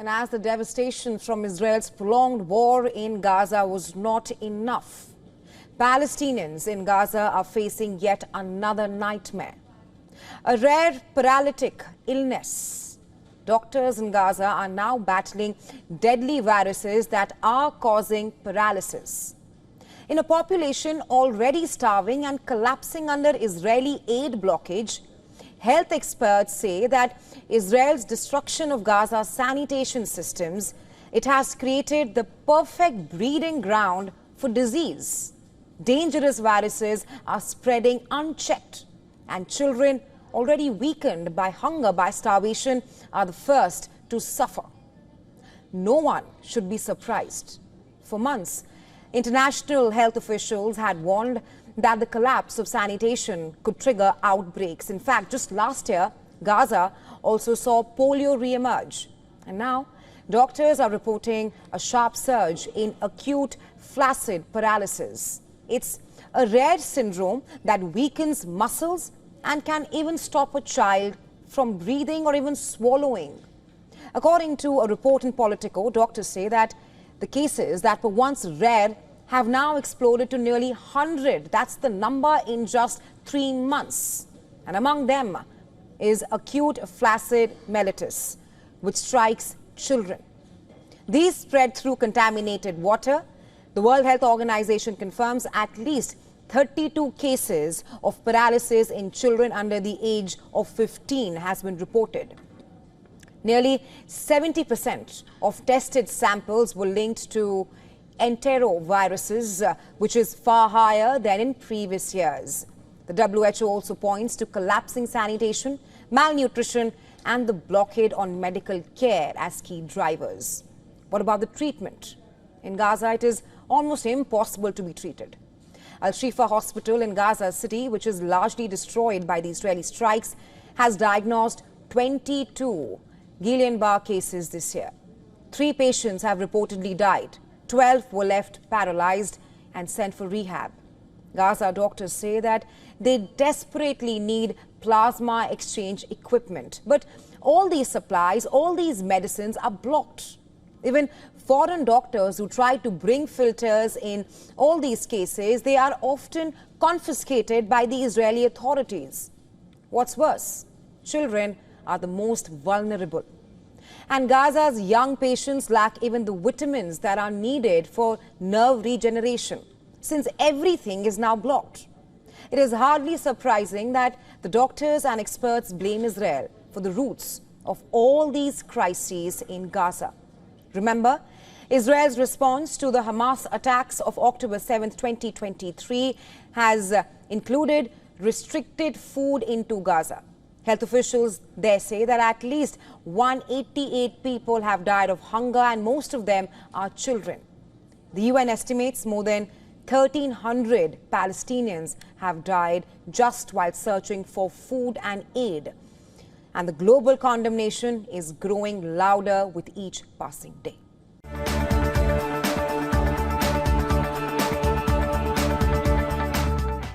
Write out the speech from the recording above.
And as the devastation from Israel's prolonged war in Gaza was not enough, Palestinians in Gaza are facing yet another nightmare. A rare paralytic illness. Doctors in Gaza are now battling deadly viruses that are causing paralysis. In a population already starving and collapsing under Israeli aid blockage, health experts say that Israel's destruction of Gaza's sanitation systems, it has created the perfect breeding ground for disease. Dangerous viruses are spreading unchecked, and children already weakened by hunger, by starvation, are the first to suffer. No one should be surprised. For months, international health officials had warned that the collapse of sanitation could trigger outbreaks. In fact, just last year, Gaza also saw polio re-emerge. And now, doctors are reporting a sharp surge in acute flaccid paralysis. It's a rare syndrome that weakens muscles and can even stop a child from breathing or even swallowing. According to a report in Politico, doctors say that the cases that were once rare have now exploded to nearly 100. That's the number in just 3 months. And among them is acute flaccid mellitus, which strikes children. These spread through contaminated water. The World Health Organization confirms at least 32 cases of paralysis in children under the age of 15 has been reported. Nearly 70% of tested samples were linked to enteroviruses, which is far higher than in previous years. The WHO also points to collapsing sanitation, malnutrition, and the blockade on medical care as key drivers. What about the treatment? In Gaza, it is almost impossible to be treated. Al-Shifa Hospital in Gaza City, which is largely destroyed by the Israeli strikes, has diagnosed 22 Guillain-Barré cases this year. 3 patients have reportedly died. 12 were left paralyzed and sent for rehab. Gaza doctors say that they desperately need plasma exchange equipment. But all these supplies, all these medicines are blocked. Even foreign doctors who try to bring filters in all these cases, they are often confiscated by the Israeli authorities. What's worse, children are the most vulnerable. And Gaza's young patients lack even the vitamins that are needed for nerve regeneration, since everything is now blocked. It is hardly surprising that the doctors and experts blame Israel for the roots of all these crises in Gaza. Remember, Israel's response to the Hamas attacks of October 7, 2023 has included restricted food into Gaza. Health officials there say that at least 188 people have died of hunger, and most of them are children. The UN estimates more than 1,300 Palestinians have died just while searching for food and aid. And the global condemnation is growing louder with each passing day.